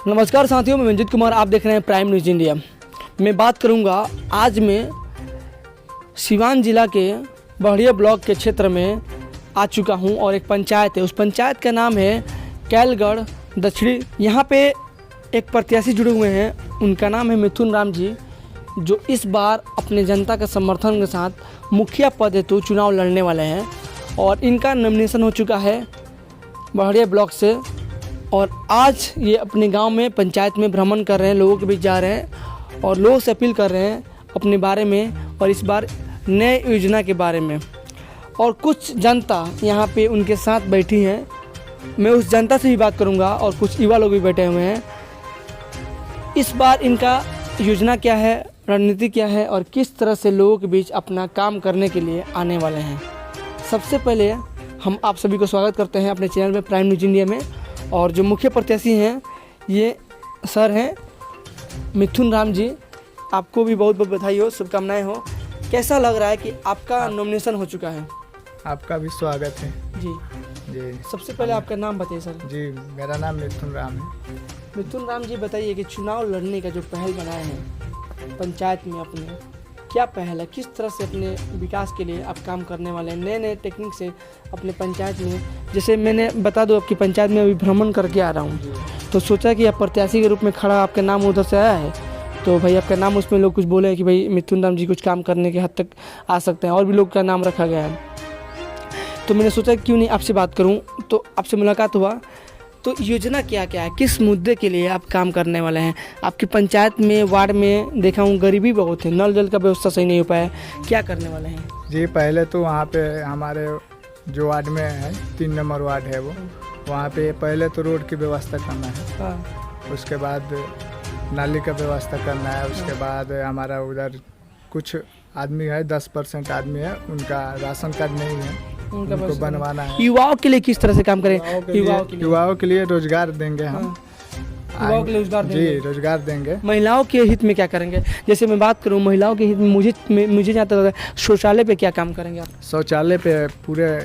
नमस्कार साथियों, मैं मंजित कुमार, आप देख रहे हैं प्राइम न्यूज़ इंडिया। मैं बात करूंगा आज मैं सिवान जिला के बढ़िया ब्लॉक के क्षेत्र में आ चुका हूं और एक पंचायत है, उस पंचायत का नाम है कैलगढ़ दक्षिणी। यहां पे एक प्रत्याशी जुड़े हुए हैं, उनका नाम है मिथुन राम जी, जो इस बार अपने जनता के समर्थन के साथ मुखिया पद हेतु चुनाव लड़ने वाले हैं और इनका नॉमिनेशन हो चुका है बढ़िया ब्लॉक से। और आज ये अपने गांव में पंचायत में भ्रमण कर रहे हैं, लोगों के बीच जा रहे हैं और लोगों से अपील कर रहे हैं अपने बारे में और इस बार नए योजना के बारे में। और कुछ जनता यहाँ पे उनके साथ बैठी हैं, मैं उस जनता से भी बात करूँगा और कुछ युवा लोग भी बैठे हुए हैं। इस बार इनका योजना क्या है, रणनीति क्या है और किस तरह से लोगों के बीच अपना काम करने के लिए आने वाले हैं। सबसे पहले हम आप सभी को स्वागत करते हैं अपने चैनल में प्राइम न्यूज़ इंडिया में। और जो मुख्य प्रत्याशी हैं ये सर हैं मिथुन राम जी, आपको भी बहुत बहुत बधाई हो, शुभकामनाएं हो। कैसा लग रहा है कि आपका नॉमिनेशन हो चुका है? आपका भी स्वागत है जी जी। सबसे पहले आपका नाम बताइए सर। जी, मेरा नाम मिथुन राम है। मिथुन राम जी, बताइए कि चुनाव लड़ने का जो पहल बनाए हैं पंचायत में, अपने क्या पहल है, किस तरह से अपने विकास के लिए आप काम करने वाले हैं, नए नए टेक्निक से अपने पंचायत में। जैसे मैंने बता दूं, आपकी पंचायत में अभी भ्रमण करके आ रहा हूं, तो सोचा कि आप प्रत्याशी के रूप में खड़ा, आपका नाम उधर से आया है, तो भाई आपका नाम उसमें लोग कुछ बोले कि भाई मिथुन राम जी कुछ काम करने के हद तक आ सकते हैं, और भी लोग का नाम रखा गया है। तो मैंने सोचा क्यों नहीं आपसे बात करूँ, तो आपसे मुलाकात हुआ। तो योजना क्या क्या है, किस मुद्दे के लिए आप काम करने वाले हैं? आपकी पंचायत में, वार्ड में देखा हूँ गरीबी बहुत है, नल जल का व्यवस्था सही नहीं हो पाया, क्या करने वाले हैं? जी, पहले तो वहाँ पे हमारे जो वार्ड में है, 3 नंबर वार्ड है वो, वहाँ पे पहले तो रोड की व्यवस्था करना है। हाँ। उसके बाद नाली का व्यवस्था करना है। उसके बाद हमारा उधर कुछ आदमी है, 10% आदमी है, उनका राशन कार्ड नहीं है, उनको बनवाना है। युवाओं के लिए किस तरह से काम करें? युवाओं के लिए रोजगार देंगे हम। युवाओं के लिए रोजगार देंगे? जी, रोजगार देंगे। महिलाओं के हित में क्या करेंगे? जैसे मैं बात करूं महिलाओं के हित में, मुझे जहाँ तक लगा शौचालय पे क्या काम करेंगे आप? शौचालय पे पूरे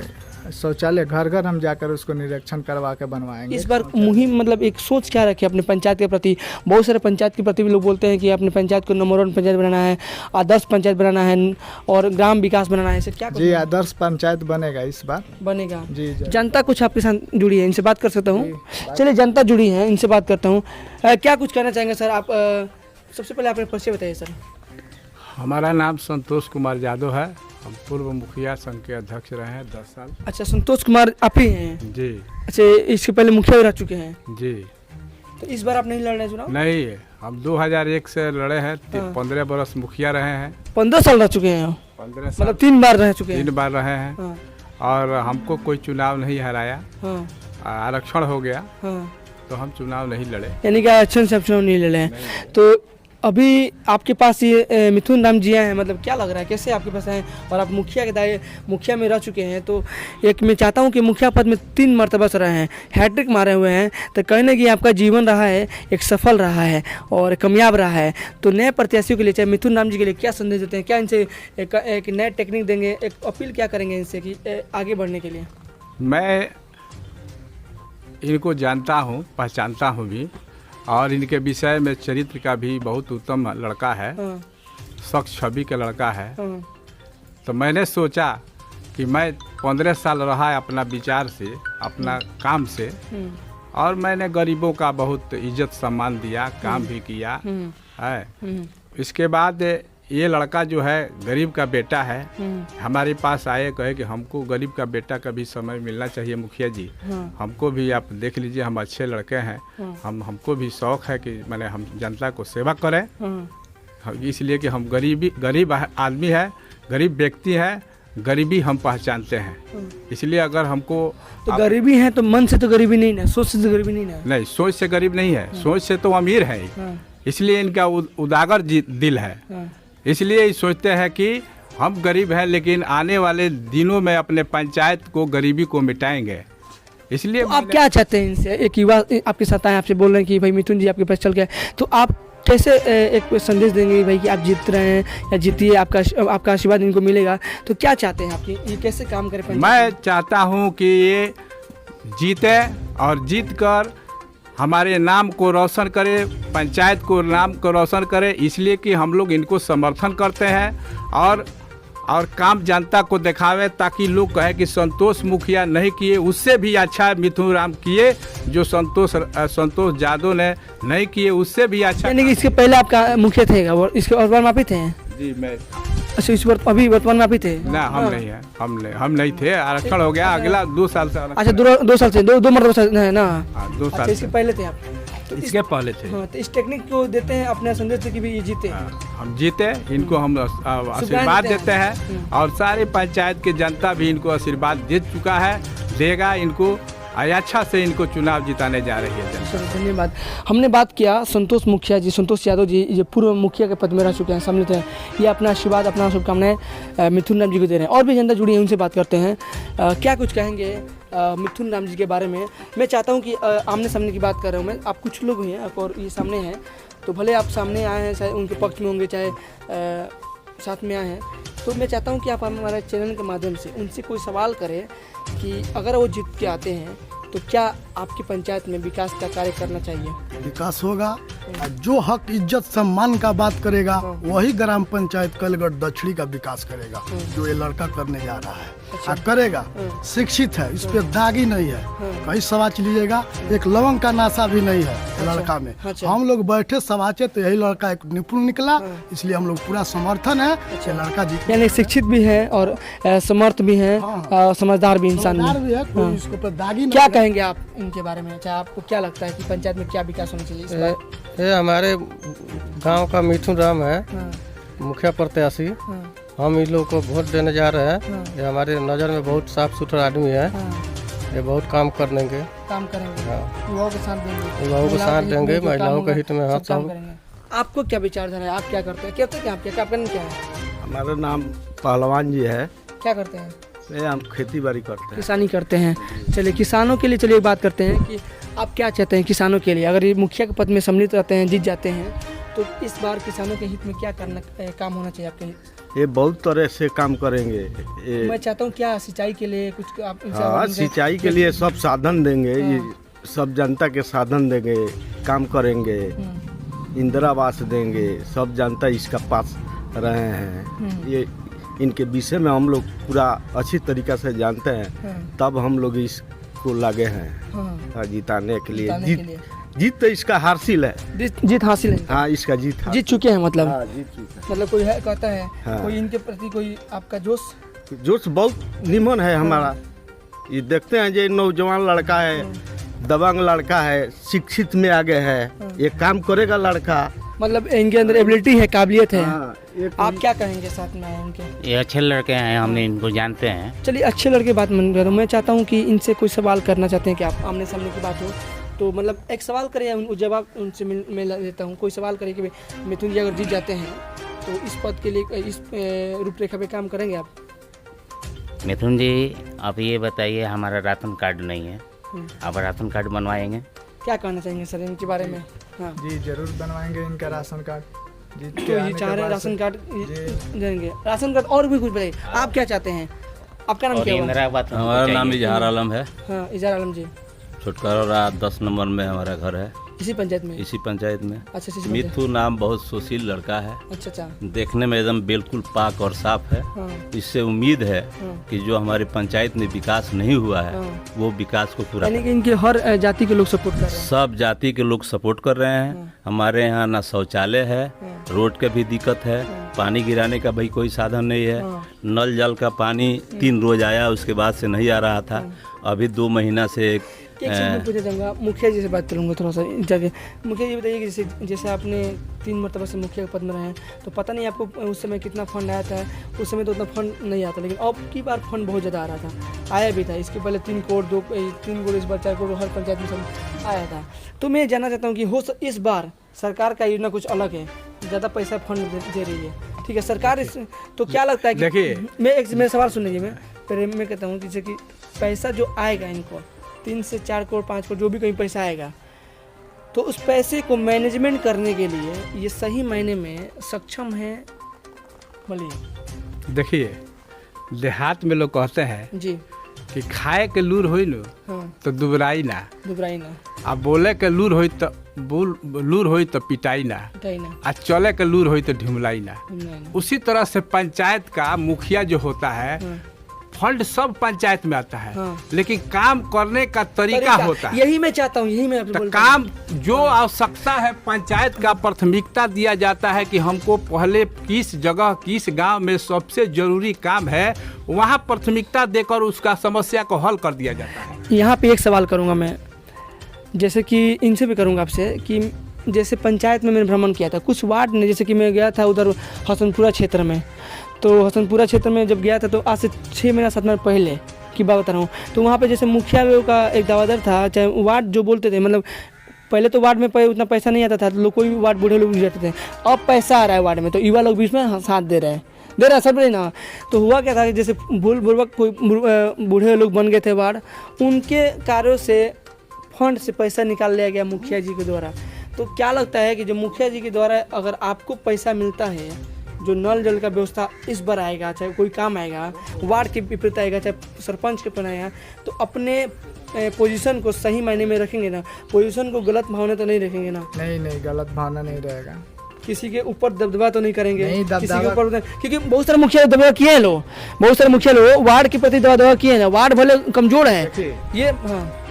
शौचालय घर घर हम जाकर उसको निरीक्षण करवा के बनवाएंगे। इस बार मुहिम मतलब एक सोच क्या रखे अपने पंचायत के प्रति? बहुत सारे पंचायत के प्रति भी लोग बोलते हैं कि अपने पंचायत को नंबर 1 पंचायत बनाना है, आदर्श पंचायत बनाना है और ग्राम विकास बनाना है। इसे क्या जी, आदर्श पंचायत बनेगा इस बार। बनेगा जी। जनता कुछ आपके साथ जुड़ी है, इनसे बात कर सकता हूँ? चलिए, जनता जुड़ी है, इनसे बात करता हूँ। क्या कुछ कहना चाहेंगे सर आप? सबसे पहले अपने परिचय बताइए सर। हमारा नाम संतोष कुमार यादव है, हम पूर्व मुखिया संघ के अध्यक्ष रहे हैं 10 साल। अच्छा, संतोष कुमार आप ही हैं? जी। अच्छा, इसके पहले मुखिया भी रह चुके हैं? जी। तो इस बार आप नहीं लड़ रहे चुनाव? नहीं, हम 2001 से लड़े हैं। 15 बरस मुखिया रहे हैं। 15 साल रह चुके हैं? 15 साल, मतलब 3 बार रह चुके हैं? 3 बार रहे हैं। हाँ। और हमको कोई चुनाव नहीं हराया। हाँ। आरक्षण हो गया। हाँ। तो हम चुनाव नहीं लड़े। यानी कि आरक्षण से आप चुनाव नहीं लड़े हैं। तो अभी आपके पास ये मिथुन राम जी हैं, मतलब क्या लग रहा है, कैसे आपके पास हैं? और आप मुखिया में रह चुके हैं, तो एक मैं चाहता हूं कि मुखिया पद में 3 मरतबा से रहे हैं, हैट्रिक मारे हुए हैं, तो कहीं ना कहीं आपका जीवन रहा है, एक सफल रहा है और कामयाब रहा है। तो नए प्रत्याशियों के लिए, चाहे मिथुन राम जी के लिए, क्या संदेश देते हैं? क्या इनसे एक नए टेक्निक देंगे, एक अपील क्या करेंगे इनसे कि आगे बढ़ने के लिए? मैं इनको जानता हूँ, पहचानता हूँ भी, और इनके विषय में चरित्र का भी बहुत उत्तम लड़का है। हाँ। शख्स छवि का लड़का है। हाँ। तो मैंने सोचा कि मैं 15 साल रहा अपना विचार से, अपना काम से, और मैंने गरीबों का बहुत इज्जत सम्मान दिया, काम भी किया है। इसके बाद ये लड़का जो है गरीब का बेटा है, हमारे पास आए, कहे कि हमको गरीब का बेटा का भी समय मिलना चाहिए मुखिया जी। हमको भी आप देख लीजिए, हम अच्छे लड़के हैं, हमको भी शौक है कि मैंने हम जनता को सेवा करें। इसलिए कि हम गरीब आदमी है, गरीब व्यक्ति है, गरीबी हम पहचानते हैं। इसलिए अगर हमको तो गरीबी है तो मन से तो गरीबी नहीं ना, सोच से तो गरीबी नहीं ना? नहीं, सोच से गरीब नहीं है, सोच से तो अमीर है। इसलिए इनका उदागर दिल है। इसलिए ये सोचते हैं कि हम गरीब हैं, लेकिन आने वाले दिनों में अपने पंचायत को गरीबी को मिटाएंगे। इसलिए तो आप क्या चाहते हैं इनसे? एक युवा आपके साथ आए, आपसे बोल रहे हैं कि भाई मिथुन जी आपके पास चल गए, तो आप कैसे एक संदेश देंगे भाई कि आप जीत रहे हैं या जीतिए, आपका आशीर्वाद इनको मिलेगा? तो क्या चाहते हैं आप, ये कैसे काम करें? मैं चाहता हूँ कि ये जीते और जीत कर हमारे नाम को रोशन करे, पंचायत को नाम को रोशन करे, इसलिए कि हम लोग इनको समर्थन करते हैं और काम जनता को दिखावे, ताकि लोग कहे कि संतोष मुखिया नहीं किए, उससे भी अच्छा मिथुन राम किए। जो संतोष यादव ने नहीं किए उससे भी अच्छा। यानी कि इसके पहले आपका मुखिया थे और इसके वर्तमान में आप ही थे? जी मैं। अच्छा, इस अभी वर्तमान में आप ही थे? ना हम नहीं है, हम नहीं थे, आरक्षण हो गया अगला 2 साल से। अच्छा, 2 साल से, दो मरतबा है ना? 2 साल। अच्छा, इसके पहले थे आप? तो इसके पहले थे। हाँ, तो इस टेक्निक को देते हैं अपने संदेश से कि भी ये जीते। हम जीते, इनको हम आशीर्वाद देते हैं और सारे पंचायत के जनता भी इनको आशीर्वाद दे चुका है, देगा इनको, अच्छा से इनको चुनाव जिताने जा रही है जनता। धन्यवाद। हमने बात किया संतोष मुखिया जी, संतोष यादव जी, ये पूर्व मुखिया के पद में रह चुके हैं, सम्मिलित हैं। ये अपना आशीर्वाद, अपना शुभकामनाएं मिथुन राम जी को दे रहे हैं। और भी जनता जुड़ी है, उनसे बात करते हैं। क्या कुछ कहेंगे मिथुन राम जी के बारे में? मैं चाहता हूँ कि आमने सामने की बात कर रहा हूँ मैं, आप कुछ लोग हैं और ये सामने हैं, तो भले आप सामने आए हैं, चाहे उनके पक्ष में होंगे, चाहे साथ में आए हैं, तो मैं चाहता हूँ कि आप हमारे चैनल के माध्यम से उनसे कोई सवाल करें कि अगर वो जीत के आते हैं तो क्या आपकी पंचायत में विकास का कार्य करना चाहिए? विकास होगा, जो हक इज्जत सम्मान का बात करेगा वही ग्राम पंचायत कलगढ़ दक्षिणी का विकास करेगा, जो ये लड़का करने जा रहा है। अच्छा। करेगा, शिक्षित है, इस पे दागी नहीं है, कहीं समाज लीजिएगा, एक लवंग का नाशा भी नहीं है लड़का में। अच्छा। हम लोग बैठे समाचे तो यही लड़का एक निपुण निकला, इसलिए हम लोग पूरा समर्थन है। अच्छा। लड़का जीत, यानी शिक्षित भी है और समर्थ भी है, समझदार भी इंसान भी है, कोई इसके ऊपर दागी नहीं क्या है। कहेंगे आप इनके बारे में? अच्छा, आपको क्या लगता है कि पंचायत में क्या विकास होना चाहिए इस बार? ये हमारे गांव का मिथुन राम है, हाँ, मुखिया प्रत्याशी। हाँ, हम इन लोग को वोट देने जा रहे हैं। हाँ। ये हमारे नज़र में बहुत साफ सुथरा आदमी है, हाँ, ये बहुत काम कर लेंगे। काम करेंगे, हाँ। युवाओं के साथ देंगे, युवाओं को साथ देंगे, महिलाओं के हित में सब हाँ काम सब। करेंगे। आपको क्या विचारधारा है? आप क्या करते हैं? कहते हैं क्या? आप क्या करना क्या है? हमारा नाम पहलवान जी है। क्या करते हैं? हम खेती बाड़ी करते हैं। किसानी करते हैं। चलिए, किसानों के लिए चलिए बात करते हैं कि आप क्या चाहते हैं किसानों के लिए? अगर ये मुखिया के पद में सम्मिलित रहते हैं, जीत जाते हैं, तो इस बार किसानों के हित में क्या करना काम होना चाहिए आपके? ये बहुत तरह से काम करेंगे। मैं चाहता हूँ क्या सिंचाई के लिए कुछ आप हाँ, सिंचाई के लिए सब साधन देंगे, ये सब जनता के साधन देंगे, काम करेंगे, इंदिरा आवास देंगे, सब जनता इसका पास रहे हैं। ये इनके विषय में हम लोग पूरा अच्छी तरीक़ा से जानते हैं, तब हम लोग इसको लगे हैं जिताने के लिए। जीत तो इसका हासिल है, जीत हासिल है। हाँ, इसका जीत चुके हैं मतलब। हाँ, जीत चुका है। मतलब कोई है कहता है हाँ। कोई इनके प्रति कोई आपका जोश बहुत निमन है हमारा। ये देखते हैं जो नौजवान लड़का है, दबंग लड़का है, शिक्षित में आगे है, ये काम करेगा लड़का, मतलब इनके अंदर एबिलिटी है, काबिलियत है। हाँ, आप क्या कहेंगे साथ में आए उनके? ये अच्छे लड़के हैं, हमने इनको जानते हैं। चलिए, अच्छे लड़के बात मन करो। मैं चाहता हूँ कि इनसे कोई सवाल करना चाहते हैं कि आप आमने सामने की बात हो तो मतलब एक सवाल करें, उन जवाब उनसे मैं लेता हूँ। कोई सवाल करें कि मिथुन जी अगर जीत जाते हैं तो इस पद के लिए इस रूपरेखा पे काम करेंगे आप? मिथुन जी, आप ये बताइए, हमारा राशन कार्ड नहीं है, आप राशन कार्ड बनवाएंगे? क्या कहना चाहेंगे सर इनके बारे में? हाँ जी जरूर बनवाएंगे इनका राशन कार्ड। जीत तो के ये आने चाह के रहे हैं बाद राशन कार्ड जी। देंगे, राशन कार्ड। और भी कुछ बताइए, आप क्या चाहते हैं? आपका नाम और क्या हुआ? इंदिरा आवास हमारा नाम इजहार आलम है। हाँ, इजहार आलम जी। छुटकारा 10 नंबर में हमारा घर है, इसी पंचायत में? इसी पंचायत में। अच्छा, इसी पंचायत। मिथु नाम बहुत सुशील लड़का है, अच्छा अच्छा। देखने में एकदम बिल्कुल पाक और साफ है। हाँ इससे उम्मीद है हाँ। कि जो हमारे पंचायत में विकास नहीं हुआ है हाँ। वो विकास को पूरा यानी कि इनके हर जाति के लोग सपोर्ट कर रहे हैं। सब जाति के लोग सपोर्ट कर रहे हैं। हमारे यहाँ ना शौचालय है, रोड का भी दिक्कत है, पानी गिराने का भाई कोई साधन नहीं है। नल जल का पानी 3 रोज आया, उसके बाद से नहीं आ रहा था। अभी 2 महीना से एक चीज़ मैं पूछना चाहूँगा, मुखिया जी से बात करूँगा थोड़ा सा जगह। मुखिया जी बताइए कि जैसे आपने 3 मरतबा से मुखिया के पद में रहे हैं, तो पता नहीं आपको उस समय कितना फंड आया था? उस समय तो उतना फंड नहीं आता, लेकिन अब की बार फंड बहुत ज़्यादा आ रहा था, आया भी था। इसके पहले 3 करोड़ 3 करोड़, इस बार 4 करोड़ हर पंचायत में सब आया था। तो मैं जानना चाहता हूँ कि इस बार सरकार का योजना कुछ अलग है, ज़्यादा पैसा फंड दे रही है, ठीक है सरकार तो क्या लगता है कि देखिए, मेरा सवाल सुन लीजिए। मैं कहता हूँ जैसे कि पैसा जो आएगा इनको 3 से 4 करोड़ 5 करोड़ जो भी कहीं पैसा आएगा, तो उस पैसे को मैनेजमेंट करने के लिए ये सही मायने में सक्षम है? बोलिए। देखिए, देहात में लोग कहते हैं जी कि खाए के लूर होई न हाँ तो दुबराई ना, दुबराई ना, आ बोले के लूर होई तो लूर होई तो पिटाई ना, पिटाई ना, आ चले के लूर होई तो ढिमलाई ना। नहीं, उसी तरह से पंचायत का मुखिया जो होता है, हाँ। फंड सब पंचायत में आता है, हाँ। लेकिन काम करने का तरीका होता है। यही मैं चाहता हूँ, यही मैं आपसे तो बोलता हूँ। काम जो आवश्यकता है पंचायत का प्राथमिकता दिया जाता है कि हमको पहले किस जगह किस गांव में सबसे जरूरी काम है, वहां प्राथमिकता देकर उसका समस्या को हल कर दिया जाता है। यहाँ पे एक सवाल करूँगा मैं, जैसे कि इनसे भी करूँगा आपसे कि जैसे पंचायत में मैंने भ्रमण किया था कुछ वार्ड में, जैसे कि मैं गया था उधर हसनपुरा क्षेत्र में, तो हसनपुरा क्षेत्र में जब गया था तो आज से 6 महीना 7 महीना पहले की बात बता रहा हूँ। तो वहाँ पे जैसे मुखिया लोगों का एक दावादार था, चाहे वार्ड जो बोलते थे, मतलब पहले तो वार्ड में उतना पैसा नहीं आता था, तो लोग कोई भी वार्ड बूढ़े लोग जाते थे, अब पैसा आ रहा है वार्ड में, तो युवा लोग भी इसमें साथ दे रहे हैं सब ना। तो हुआ क्या था कि जैसे बुढ़वक कोई बूढ़े लोग बन गए थे वार्ड, उनके कार्यों से फंड से पैसा निकाल लिया गया मुखिया जी के द्वारा। तो क्या लगता है कि जो मुखिया जी के द्वारा अगर आपको पैसा मिलता है, जो नल जल का व्यवस्था इस बार आएगा, चाहे कोई काम आएगा, वार्ड के विपरीत आएगा, चाहे सरपंच के बनाएगा, तो अपने पोजीशन को सही मायने में रखेंगे ना, पोजीशन को गलत भावना तो नहीं रखेंगे ना? नहीं, गलत भावना नहीं रहेगा। किसी के ऊपर दबदबा तो नहीं करेंगे? नहीं, किसी के ऊपर, क्योंकि बहुत सारे मुखिया दबदबा किए हैं लोग, बहुत सारे मुखिया लोग वार्ड के प्रति दबदबा किए हैं, वार्ड भले कमजोर है ये। हाँ,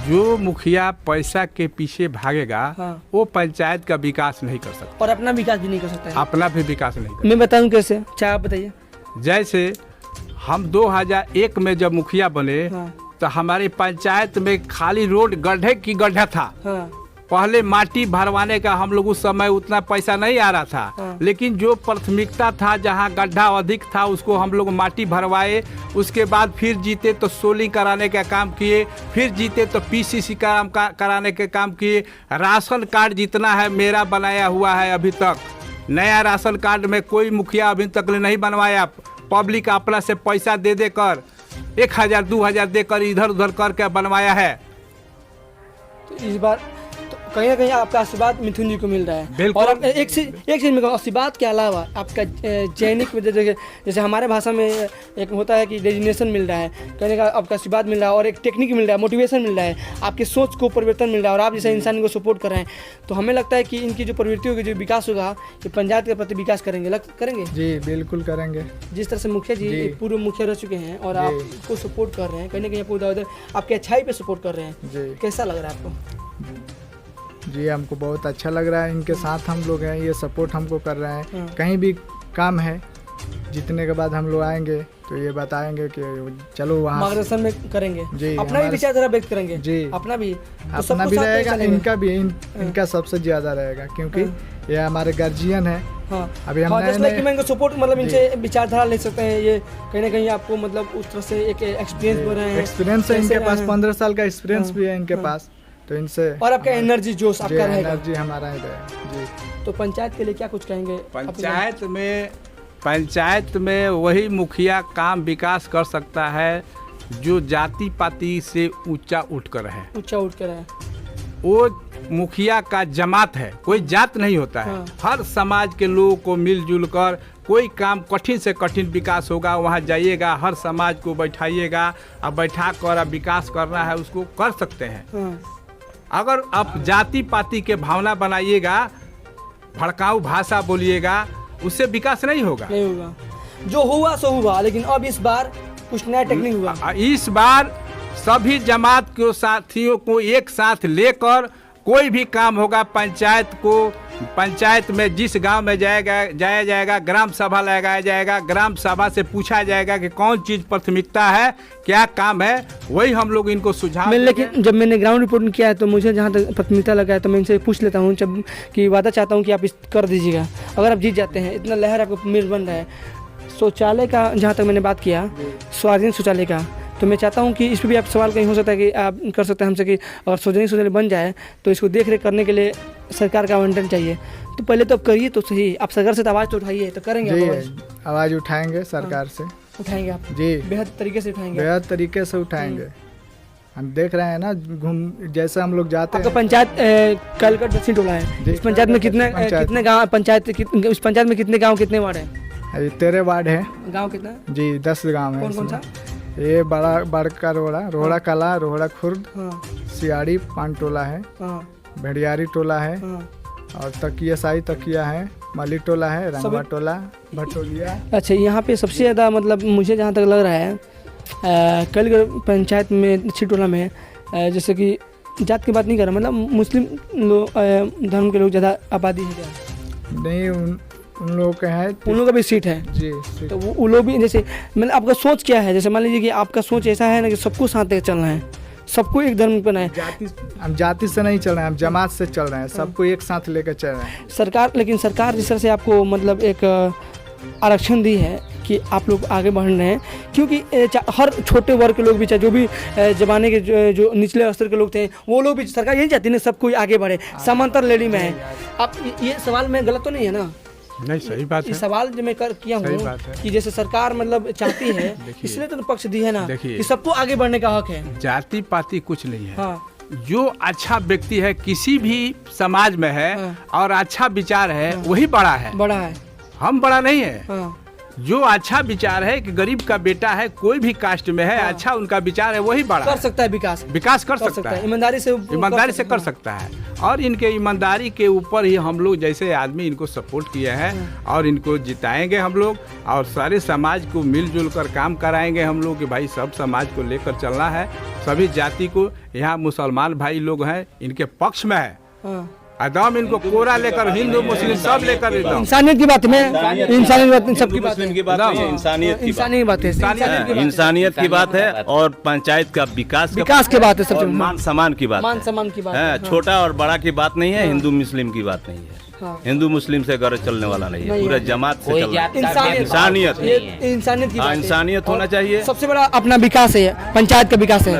जो मुखिया पैसा के पीछे भागेगा, हाँ। वो पंचायत का विकास नहीं कर सकता और अपना विकास भी नहीं कर सकता है। अपना भी विकास नहीं कर मैं बताऊं कैसे, चाहे आप बताइए। जैसे हम 2001 में जब मुखिया बने, हाँ। तो हमारी पंचायत में खाली रोड गड्ढे की गड्ढा था। हाँ। पहले माटी भरवाने का हम लोग उस समय उतना पैसा नहीं आ रहा था, हाँ। लेकिन जो प्राथमिकता था, जहाँ गड्ढा अधिक था उसको हम लोग माटी भरवाए। उसके बाद फिर जीते तो सोलिंग कराने का काम किए, फिर जीते तो पीसीसी कराने के काम किए। राशन कार्ड जितना है मेरा बनाया हुआ है अभी तक, नया राशन कार्ड में कोई मुखिया अभी तक नहीं बनवाया। पब्लिक अपना से पैसा दे देकर 1000 2000 देकर इधर उधर करके बनवाया है। तो इस बार तो कहीं ना कहीं आपका आशीर्वाद मिथुन जी को मिल रहा है। बिल्कुल। और आप एक चीज़ में आशीर्वाद के अलावा आपका चयनिक जैसे हमारे भाषा में एक होता है कि डेजिग्नेशन मिल रहा है, कहने का आपका आशीर्वाद मिल रहा है, और एक टेक्निक मिल रहा है, मोटिवेशन मिल रहा है, आपकी सोच को परिवर्तन मिल रहा है, और आप जैसे इंसान को सपोर्ट कर रहे हैं। तो हमें लगता है कि इनकी जो प्रवृत्तियों की जो विकास होगा, ये पंचायत के प्रति विकास करेंगे। जी बिल्कुल करेंगे। जिस तरह से मुखिया जी एक पूर्व मुखिया रह चुके हैं और आपको सपोर्ट कर रहे हैं, कहीं ना कहीं आपको उधर आपकी अच्छाई पे सपोर्ट कर रहे हैं, जी कैसा लग रहा है आपको? जी हमको बहुत अच्छा लग रहा है, इनके साथ हम लोग हैं, ये सपोर्ट हमको कर रहे हैं। कहीं भी काम है, जीतने के बाद हम लोग आएंगे तो ये बताएंगे कि चलो वहाँ मार्गदर्शन में करेंगे जी, अपना भी विचारधारा व्यक्त करेंगे जी, अपना भी रहेगा, इनका भी इनका सबसे ज्यादा रहेगा, क्योंकि ये हमारे गार्जियन है। हाँ, अभी हम मैं इनको सपोर्ट मतलब इनसे विचारधारा ले सकते हैं, ये कहीं ना कहीं आपको मतलब उस तरह से एक एक्सपीरियंस बना है, एक्सपीरियंस है इनके पास, 15 साल का एक्सपीरियंस भी है इनके पास, तो इनसे और आपका एनर्जी जोश आपका रहेगा, एनर्जी हमारा ही रहेगा जी। तो पंचायत के लिए क्या कुछ कहेंगे? पंचायत में वही मुखिया काम विकास कर सकता है जो जाति पाति से ऊंचा उठकर है। वो मुखिया का जमात है, कोई जात नहीं होता है। हाँ। हर समाज के लोगों को मिलजुल कर कोई काम कठिन से कठिन विकास होगा, वहाँ जाइएगा, हर समाज को बैठाइएगा, अब बैठा कर अब विकास करना है उसको कर सकते हैं। हाँ। अगर आप जाति पाति के भावना बनाइएगा, भड़काऊ भाषा बोलिएगा, उससे विकास नहीं होगा। जो हुआ सो हुआ, लेकिन अब इस बार कुछ नया टेक्निक हुआ। इस बार सभी जमात के साथियों को एक साथ लेकर कोई भी काम होगा, पंचायत में जिस गांव में जाया जाएगा, ग्राम सभा लगाया जाएगा, ग्राम सभा से पूछा जाएगा कि कौन चीज़ प्राथमिकता है, क्या काम है, वही हम लोग इनको सुझाव देंगे। लेकिन जब मैंने ग्राउंड रिपोर्ट किया है तो मुझे जहाँ तक प्राथमिकता लगा है तो मैं इनसे पूछ लेता हूँ जब कि वादा चाहता हूँ कि आप इस कर दीजिएगा, अगर आप जीत जाते हैं, इतना लहर आपको मिल बन रहा है। शौचालय का जहाँ तक मैंने बात किया, सार्वजनिक शौचालय का, तो मैं चाहता हूँ कि इस पर भी आप सवाल कहीं हो सकता है कि आप कर सकते हैं हमसे कि अगर सार्वजनिक शौचालय बन जाए तो इसको देख रेख करने के लिए सरकार का आवंटन चाहिए। तो पहले तो आप करिए तो सही, आप सरकार से तो आवाज़ तो उठाइए, तो करेंगे जी, आवाज़ उठाएंगे सरकार से, उठाएंगे आप जी, बेहद तरीके से उठाएंगे, बेहद तरीके से उठाएंगे। हम देख रहे हैं ना, जैसे हम लोग जाते हैं। आपका पंचायत कलकट दक्षिण टोला है, इस पंचायत में कितने गाँव, इस पंचायत में कितने गाँव, कितने वार्ड है? 13 वार्ड है। गाँव कितना जी? 10 गाँव है। कौन कौन सा? ये बड़का रोहड़ा कला, रोहड़ा खुर्द, हाँ सियाड़ी पानटोला है, हाँ भेड़ियारी टोला है, हाँ। और तकिया साई तकिया है, मली टोला है, रंगवा टोला, भटोलिया। अच्छा, यहाँ पे सबसे ज़्यादा मतलब मुझे जहाँ तक लग रहा है कलगढ़ पंचायत में अच्छी टोला में जैसे कि जात की बात नहीं कर रहा, मतलब मुस्लिम लोग धर्म के लोग ज़्यादा आबादी है क्या? नहीं, उन लोगों के है, उन लोगों का भी सीट है जी सीट। तो वो लोग भी जैसे मतलब आपका सोच क्या है? जैसे मान लीजिए कि आपका सोच ऐसा है ना कि सबको साथ लेकर चलना है, सबको एक धर्म पे है। हम जाति से नहीं चल रहे हैं, हम जमात से चल रहे हैं, सबको एक साथ लेकर चल रहे हैं। सरकार, लेकिन सरकार जिस तरह से आपको मतलब एक आरक्षण दी है कि आप लोग आगे बढ़ रहे हैं, क्योंकि हर छोटे वर्ग के लोग भी, चाहे जो भी जमाने के जो निचले स्तर के लोग थे वो लोग भी, सरकार यही चाहती है ना सब कोई आगे बढ़े, समांतर लेडी में है। आप ये सवाल में गलत तो नहीं है ना? नहीं, सही बात है। इस सवाल जो मैं किया हूँ कि जैसे सरकार मतलब चाहती है इसलिए तो पक्ष दी है ना कि सबको आगे बढ़ने का हक है। जाति पाति कुछ नहीं है। हाँ। जो अच्छा व्यक्ति है किसी भी समाज में है, हाँ। और अच्छा विचार है, वही बड़ा है। बड़ा है, हम बड़ा नहीं है। हाँ। जो अच्छा विचार है कि गरीब का बेटा है, कोई भी कास्ट में है, अच्छा उनका विचार है, वही बड़ा कर सकता है, विकास कर सकता है, ईमानदारी से कर सकता है। और इनके ईमानदारी के ऊपर ही हम लोग जैसे आदमी इनको सपोर्ट किए हैं, और इनको जिताएंगे हम लोग, और सारे समाज को मिलजुल कर काम कराएंगे हम लोग कि भाई सब समाज को लेकर चलना है, सभी जाति को। यहाँ मुसलमान भाई लोग हैं, इनके पक्ष में है, एकदम इनको कोरा लेकर, हिंदू मुस्लिम सब लेकर, इंसानियत की बात में, इंसानियत की बात, सबकी बात की बात नहीं है, इंसानियत की बात है, इंसानियत की बात है, और पंचायत का विकास की बात है, सबसे मान सम्मान की बात, मान सम्मान की बात है। छोटा और बड़ा की बात नहीं है, हिंदू मुस्लिम की बात नहीं है। हिंदू मुस्लिम से गरज चलने वाला नहीं है, पूरा जमात से चलना है। इंसानियत की बात है, इंसानियत होना चाहिए। सबसे बड़ा अपना विकास है, पंचायत का विकास है,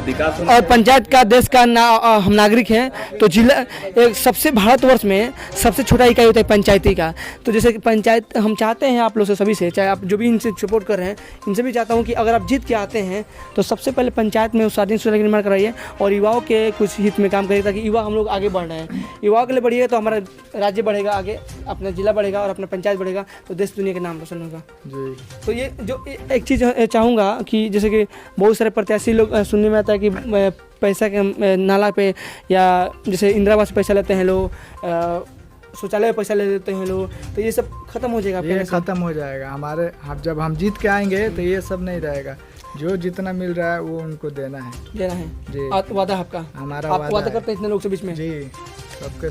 और पंचायत का देश का हम नागरिक हैं। तो जिला एक सबसे भारतवर्ष में सबसे छोटा इकाई होता है पंचायती का। तो जैसे कि पंचायत हम चाहते हैं आप लोग से, सभी से, चाहे आप जो भी इनसे सपोर्ट कर रहे हैं, इनसे भी चाहता हूँ कि अगर आप जीत के आते हैं तो सबसे पहले पंचायत में स्वाधीन सुविधा का निर्माण कराइए, और युवाओं के कुछ हित में काम करिए, ताकि युवा हम लोग आगे बढ़ रहे हैं। युवाओं के लिए बढ़िए तो हमारा राज्य बढ़ेगा आगे, अपना जिला बढ़ेगा, और अपना पंचायत बढ़ेगा, तो देश दुनिया के नाम रोशन होगा जी। तो ये जो एक चीज़ चाहूँगा कि जैसे कि बहुत सारे प्रत्याशी लोग सुनने में आता है कि पैसा के नाला पे, या जैसे इंदिरा आवास पैसा लेते हैं लोग, शौचालय में पैसा ले लेते हैं लोग, तो ये सब खत्म हो जाएगा। ये खत्म हो जाएगा हमारे, जब हम जीत के आएंगे तो ये सब नहीं रहेगा। जो जितना मिल रहा है वो उनको देना है जी। वादा आपका, हमारा वादा करते हैं इतने लोग के बीच में जी, सबके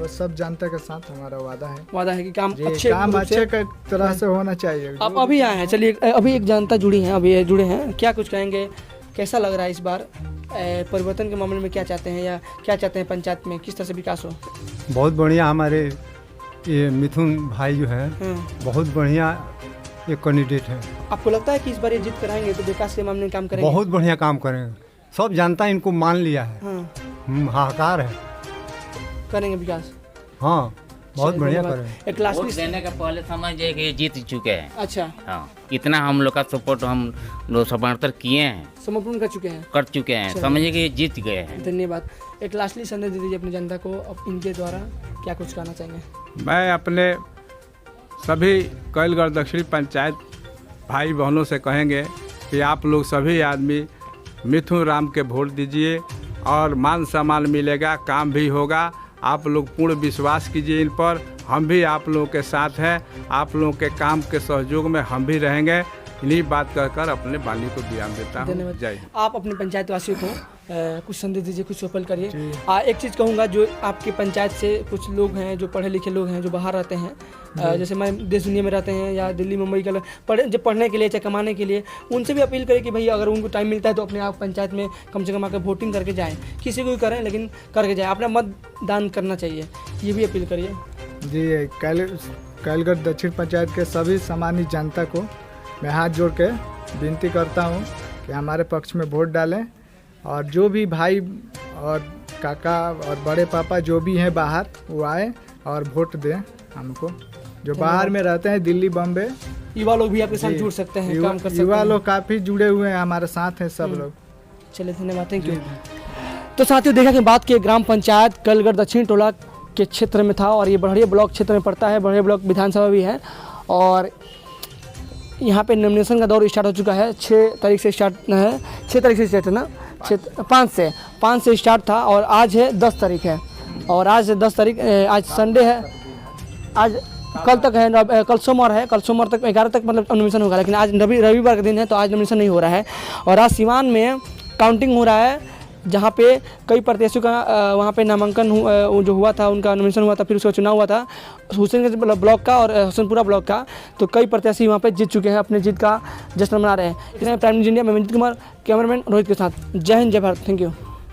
सब जनता के साथ हमारा वादा है कि काम अच्छे तरह से होना चाहिए। आप अभी आए हैं, चलिए अभी एक जनता जुड़ी है, अभी जुड़े हैं, क्या कुछ कहेंगे? कैसा लग रहा है इस बार परिवर्तन के मामले में? क्या चाहते हैं, या क्या चाहते हैं पंचायत में किस तरह से विकास हो? बहुत बढ़िया, हमारे ये मिथुन भाई जो है बहुत बढ़िया एक कैंडिडेट है। आपको लगता है कि इस बार ये जीत कराएंगे तो विकास के मामले में काम करेंगे? बहुत बढ़िया काम करेंगे, सब जनता इनको मान लिया है, हाहाकार है, करेंगे विकास। हाँ, बहुत बढ़िया करेंगे। एक लास्ट देने का पहले समझिए कि ये जीत चुके हैं। अच्छा, हाँ, इतना हम लोग का सपोर्ट हम लोग समर्थन किए हैं, समर्पण कर चुके हैं, समझिए कि ये जीत गए हैं। धन्यवाद। एक लास्टली संदेश दे दीजिए अपनी जनता को, अब इनके द्वारा क्या कुछ कहना चाहेंगे? मैं अपने सभी कलगढ़ दक्षिणी पंचायत भाई बहनों से कहेंगे कि आप लोग सभी आदमी मिथुन राम के वोट दीजिए, और मान सम्मान मिलेगा, काम भी होगा। आप लोग पूर्ण विश्वास कीजिए इन पर, हम भी आप लोगों के साथ हैं, आप लोगों के काम के सहयोग में हम भी रहेंगे। इन्हीं बात कर अपने वाणी को विराम देता हूँ। जय। आप अपने पंचायत वासियों को कुछ संदेश दीजिए, कुछ सफल करिए। एक चीज़ कहूँगा, जो आपके पंचायत से कुछ लोग हैं जो पढ़े लिखे लोग हैं जो बाहर रहते हैं, जैसे मैं देश दुनिया में रहते हैं, या दिल्ली मुंबई के जब पढ़ने के लिए चाहे कमाने के लिए, उनसे भी अपील करें कि भैया अगर उनको टाइम मिलता है तो अपने आप पंचायत में कम से कम आकर वोटिंग करके जाएँ, किसी को भी करें लेकिन करके जाए, अपना मतदान करना चाहिए, ये भी अपील करिए जी। कलगढ़ दक्षिण पंचायत के सभी सामान्य जनता को मैं हाथ जोड़ के विनती करता हूँ कि हमारे पक्ष में वोट डालें, और जो भी भाई और काका और बड़े पापा जो भी हैं बाहर, वो आए और वोट दें हमको। जो बाहर में रहते हैं, दिल्ली बम्बे, युवा लोग भी आपके साथ जुड़ सकते हैं, काम कर सकते हैं। युवा लोग काफ़ी जुड़े हुए हैं, हमारे साथ हैं सब लोग। चलिए, धन्यवाद, थैंक यू। तो साथियों, देखा कि बात की ग्राम पंचायत कलगढ़ दक्षिण टोला के क्षेत्र में था, और ये बड़हरिया ब्लॉक क्षेत्र में पड़ता है, बड़हरिया ब्लॉक विधानसभा भी है। और यहाँ पे नॉमिनेशन का दौर स्टार्ट हो चुका है। 6 तारीख से स्टार्ट है, 6 तारीख से स्टार्ट है ना, 5 से स्टार्ट था और आज है 10 तारीख है। और आज 10 तारीख, आज संडे है, आज कल तक है, कल सोमवार है, कल सोमवार तक 11 तक मतलब नॉमिनेशन होगा। लेकिन आज रविवार का दिन है तो आज नॉमिनेशन नहीं हो रहा है। और आज सिवान में काउंटिंग हो रहा है, जहाँ पे कई प्रत्याशियों का वहाँ पे नामांकन जो हुआ था, उनका नॉमिनेशन हुआ था, फिर उसका चुनाव हुआ था हुसैनगंज ब्लॉक का और हसनपुरा ब्लॉक का। तो कई प्रत्याशी वहाँ पे जीत चुके हैं, अपने जीत का जश्न मना रहे हैं। इसमें प्राइम न्यूज़ इंडिया में मंजित कुमार, कैमरामैन रोहित के साथ। जय हिंद, जय भारत, थैंक यू।